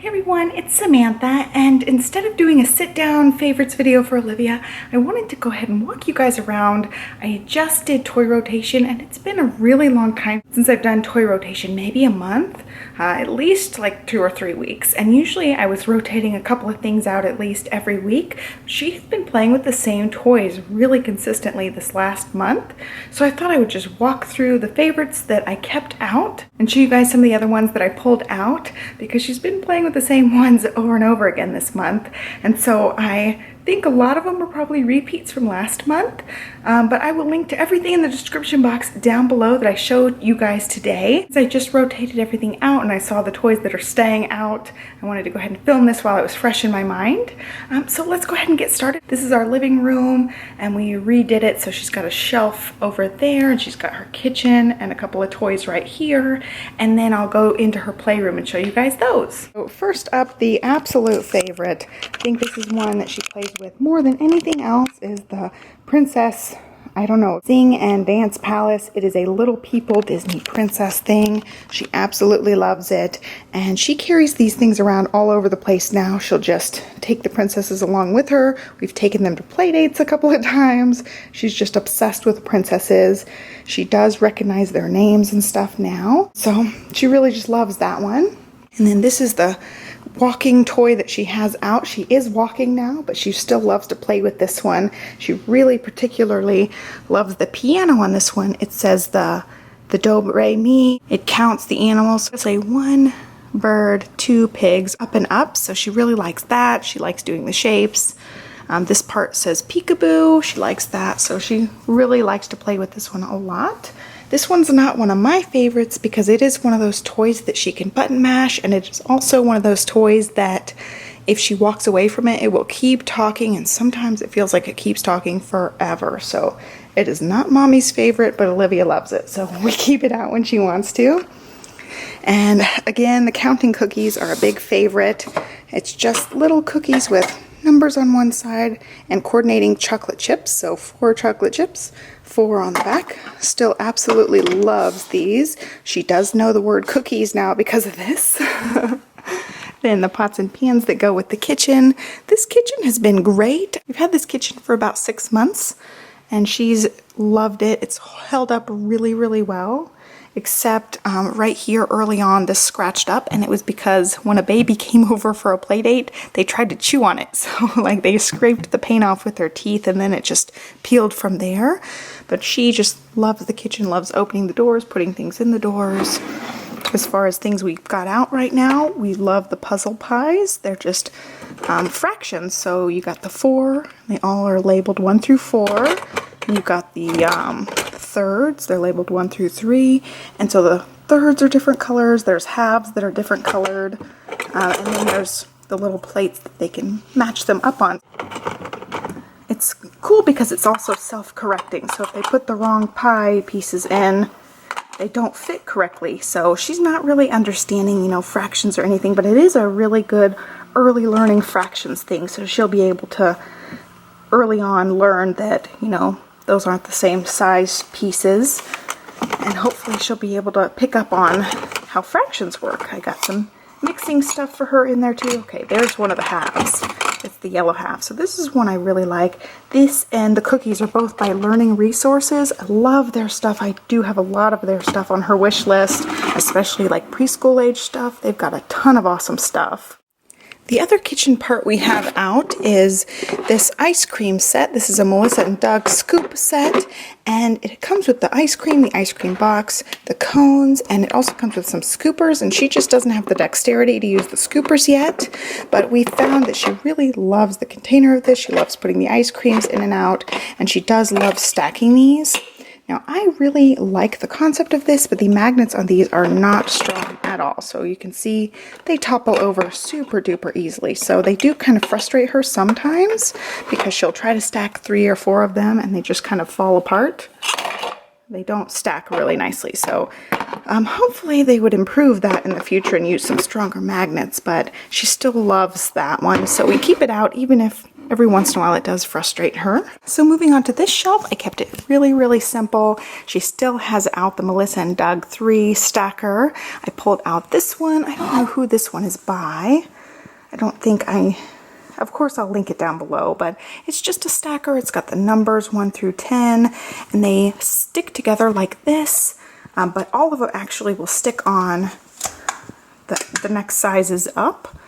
Hey everyone, it's Samantha, and instead of doing a sit-down favorites video for Olivia, I wanted to go ahead and walk you guys around. I just did toy rotation, and it's been a really long time since I've done toy rotation, maybe a month, at least like 2 or 3 weeks. And usually I was rotating a couple of things out at least every week. She's been playing with the same toys really consistently this last month, so I thought I would just walk through the favorites that I kept out and show you guys some of the other ones that I pulled out, because she's been playing with the same ones over and over again this month. And so I think a lot of them are probably repeats from last month, but I will link to everything in the description box down below that I showed you guys today. I just rotated everything out and I saw the toys that are staying out. I wanted to go ahead and film this while it was fresh in my mind. So let's go ahead and get started. This is our living room, and we redid it, so she's got a shelf over there and she's got her kitchen and a couple of toys right here, and then I'll go into her playroom and show you guys those. So first up, the absolute favorite, I think this is one that she plays with more than anything else, is the Princess, I don't know, Sing and Dance Palace. It is a Little People Disney princess thing. She absolutely loves it, and she carries these things around all over the place now. She'll just take the princesses along with her. We've taken them to play dates a couple of times. She's just obsessed with princesses. She does recognize their names and stuff now, so she really just loves that one. And then this is the walking toy that she has out. She is walking now, but she still loves to play with this one. She really particularly loves the piano on this one. It says the do, re, mi. It counts the animals. It's a 1 bird, 2 pigs, up and up. So she really likes that. She likes doing the shapes. This part says peekaboo. She likes that. So she really likes to play with this one a lot. This one's not one of my favorites because it is one of those toys that she can button mash, and it's also one of those toys that if she walks away from it, it will keep talking, and sometimes it feels like it keeps talking forever. So it is not mommy's favorite, but Olivia loves it, so we keep it out when she wants to. And again, the counting cookies are a big favorite. It's just little cookies with numbers on one side and coordinating chocolate chips. So 4 chocolate chips, 4 on the back. Still absolutely loves these. She does know the word cookies now because of this. Then the pots and pans that go with the kitchen. This kitchen has been great. We've had this kitchen for about 6 months and she's loved it. It's held up really, really well. Except right here early on, this scratched up, and it was because when a baby came over for a play date, they tried to chew on it. So like they scraped the paint off with their teeth, and then it just peeled from there. But she just loves the kitchen, loves opening the doors, putting things in the doors. As far as things we've got out right now, we love the puzzle pies. They're just fractions. So you got the 4. They all are labeled 1 through 4. You've got the thirds, they're labeled 1 through 3, and so the thirds are different colors. There's halves that are different colored, and then there's the little plates that they can match them up on. It's cool because it's also self-correcting, so if they put the wrong pie pieces in, they don't fit correctly. So she's not really understanding, you know, fractions or anything, but it is a really good early learning fractions thing, so she'll be able to early on learn that, you know, those aren't the same size pieces, and hopefully she'll be able to pick up on how fractions work. I got some mixing stuff for her in there too. Okay, there's one of the halves. It's the yellow half. So this is one I really like. This and the cookies are both by Learning Resources. I love their stuff. I do have a lot of their stuff on her wish list, especially like preschool age stuff. They've got a ton of awesome stuff. The other kitchen part we have out is this ice cream set. This is a Melissa and Doug scoop set, and it comes with the ice cream box, the cones, and it also comes with some scoopers, and she just doesn't have the dexterity to use the scoopers yet, but we found that she really loves the container of this. She loves putting the ice creams in and out, and she does love stacking these. Now, I really like the concept of this, but the magnets on these are not strong at all. So you can see they topple over super duper easily. So they do kind of frustrate her sometimes because she'll try to stack 3 or 4 of them and they just kind of fall apart. They don't stack really nicely. So hopefully they would improve that in the future and use some stronger magnets, but she still loves that one. So we keep it out even if every once in a while it does frustrate her. So moving on to this shelf, I kept it really, really simple. She still has out the Melissa and Doug 3 stacker. I pulled out this one. I don't know who this one is by. I don't think of course I'll link it down below, but it's just a stacker. It's got the numbers 1 through 10, and they stick together like this, but all of it actually will stick on the next sizes up.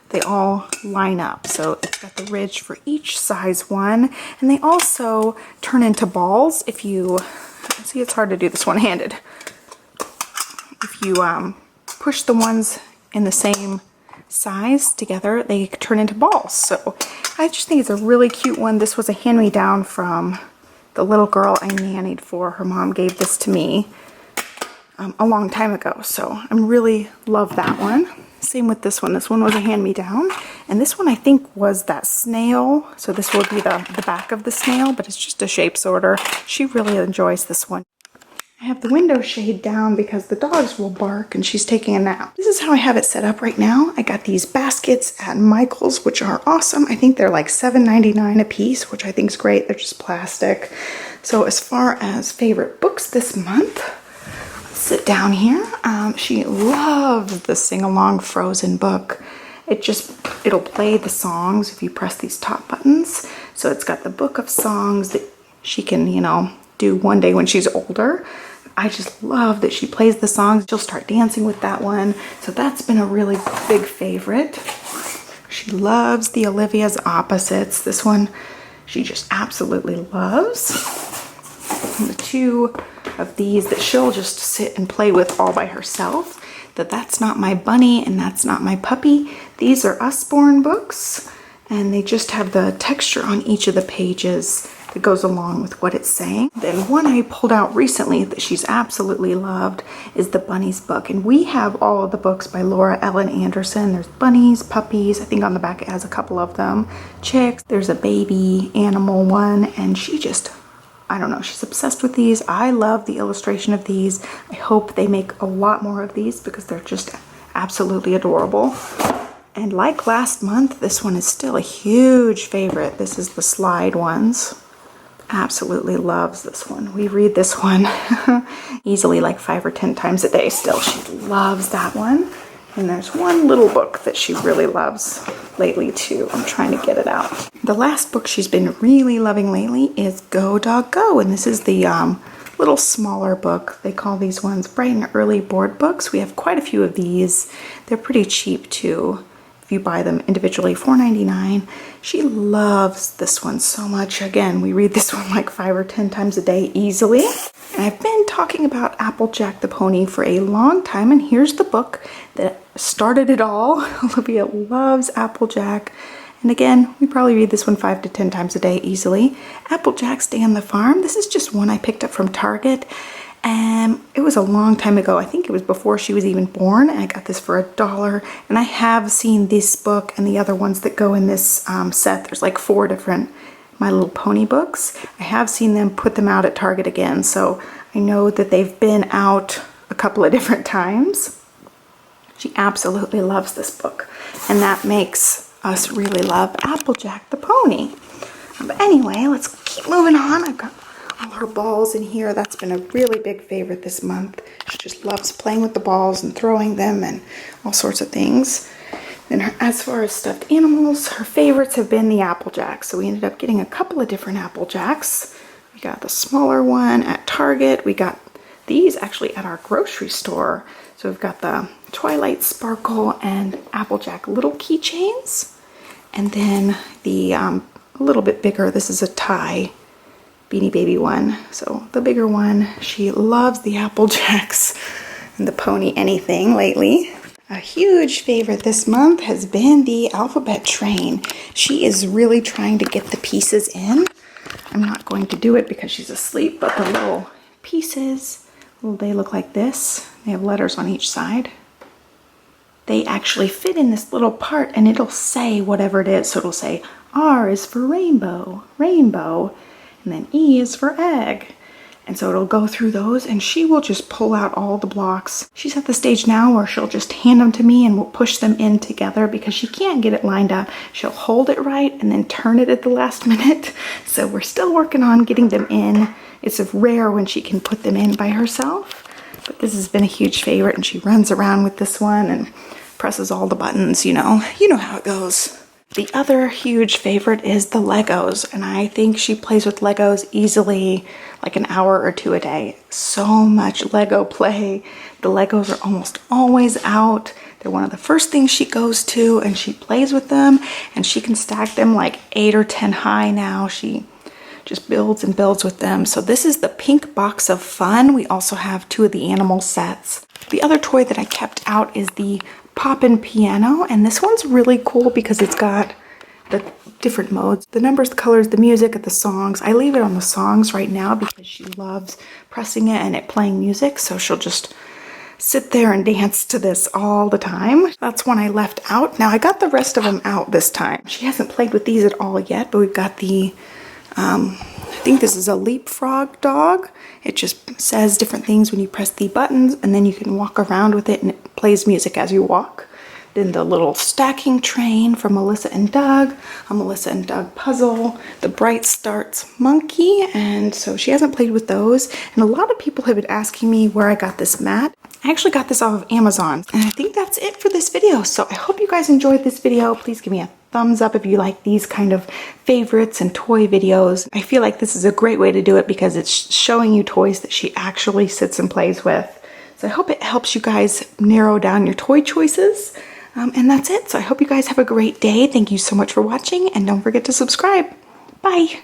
They all line up. So it's got the ridge for each size one, and they also turn into balls if you, see, it's hard to do this one-handed. If you push the ones in the same size together, they turn into balls. So I just think it's a really cute one. This was a hand-me-down from the little girl I nannied for. Her mom gave this to me a long time ago, so I really love that one. Same with this one. This one was a hand-me-down, and this one I think was that snail. So this will be the back of the snail, but it's just a shape sorter. She really enjoys this one. I have the window shade down because the dogs will bark and she's taking a nap. This is how I have it set up right now. I got these baskets at Michael's, which are awesome. I think they're like $7.99 a piece, which I think is great. They're just plastic. So as far as favorite books this month, let's sit down here. She loves the sing-along Frozen book. It'll play the songs if you press these top buttons. So it's got the book of songs that she can, you know, do one day when she's older. I just love that she plays the songs. She'll start dancing with that one. So that's been a really big favorite. She loves the Olivias Opposites. This one she just absolutely loves. And the two of these that she'll just sit and play with all by herself. That's Not My Bunny and That's Not My Puppy. These are Usborne books, and they just have the texture on each of the pages that goes along with what it's saying. Then one I pulled out recently that she's absolutely loved is the Bunnies book. And we have all of the books by Laura Ellen Anderson. There's bunnies, puppies, I think on the back it has a couple of them, chicks, there's a baby animal one, and she just, I don't know, she's obsessed with these. I love the illustration of these. I hope they make a lot more of these because they're just absolutely adorable. And like last month, this one is still a huge favorite. This is the slide ones. Absolutely loves this one. We read this one easily like 5 or 10 times a day still. She loves that one. And there's one little book that she really loves lately too. I'm trying to get it out. The last book she's been really loving lately is Go Dog Go. And this is the little smaller book. They call these ones bright and early board books. We have quite a few of these. They're pretty cheap too. If you buy them individually, $4.99. She loves this one so much. Again, we read this one like 5 or 10 times a day easily. And I've been talking about Applejack the Pony for a long time, and here's the book that started it all. Olivia loves Applejack. And again, we probably read this one 5 to 10 times a day easily. Applejack's Day on the Farm. This is just one I picked up from Target. And it was a long time ago. I think it was before she was even born. And I got this for $1. And I have seen this book and the other ones that go in this set. There's like 4 different My Little Pony books. I have seen them put them out at Target again. So I know that they've been out a couple of different times. She absolutely loves this book. And that makes us really love Applejack the Pony. But anyway, let's keep moving on. I've got all her balls in here. That's been a really big favorite this month. She just loves playing with the balls and throwing them and all sorts of things. Then as far as stuffed animals, her favorites have been the Applejacks. So we ended up getting a couple of different Applejacks. We got the smaller one at Target. We got these actually at our grocery store. So we've got the Twilight Sparkle and Applejack little keychains. And then the a little bit bigger, this is a tie Beanie Baby one. So the bigger one, she loves the Applejacks and the Pony Anything lately. A huge favorite this month has been the Alphabet Train. She is really trying to get the pieces in. I'm not going to do it because she's asleep, but the little pieces, they look like this. They have letters on each side. They actually fit in this little part and it'll say whatever it is. So it'll say R is for rainbow, rainbow. And then E is for egg. And so it'll go through those and she will just pull out all the blocks. She's at the stage now where she'll just hand them to me and we'll push them in together because she can't get it lined up. She'll hold it right and then turn it at the last minute. So we're still working on getting them in. It's rare when she can put them in by herself. But this has been a huge favorite and she runs around with this one and presses all the buttons, you know how it goes. The other huge favorite is the Legos, and I think she plays with Legos easily like an hour or two a day. So much Lego play. The Legos are almost always out. They're one of the first things she goes to, and she plays with them, and she can stack them like 8 or 10 high now. She just builds and builds with them. So this is the pink box of fun. We also have 2 of the animal sets. The other toy that I kept out is the Poppin' Piano, and this one's really cool because it's got the different modes, the numbers, the colors, the music, and the songs. I leave it on the songs right now because she loves pressing it and it playing music, so she'll just sit there and dance to this all the time. That's one I left out. Now I got the rest of them out this time. She hasn't played with these at all yet, but we've got the I think this is a leapfrog dog. It just says different things when you press the buttons, and then you can walk around with it and it plays music as you walk. Then the little stacking train from Melissa and Doug, a Melissa and Doug puzzle, the Bright Starts monkey, and so she hasn't played with those. And a lot of people have been asking me where I got this mat. I actually got this off of Amazon, and I think that's it for this video. So I hope you guys enjoyed this video. Please give me a thumbs up if you like these kind of favorites and toy videos. I feel like this is a great way to do it because it's showing you toys that she actually sits and plays with. So I hope it helps you guys narrow down your toy choices. And that's it. So I hope you guys have a great day. Thank you so much for watching, and don't forget to subscribe. Bye.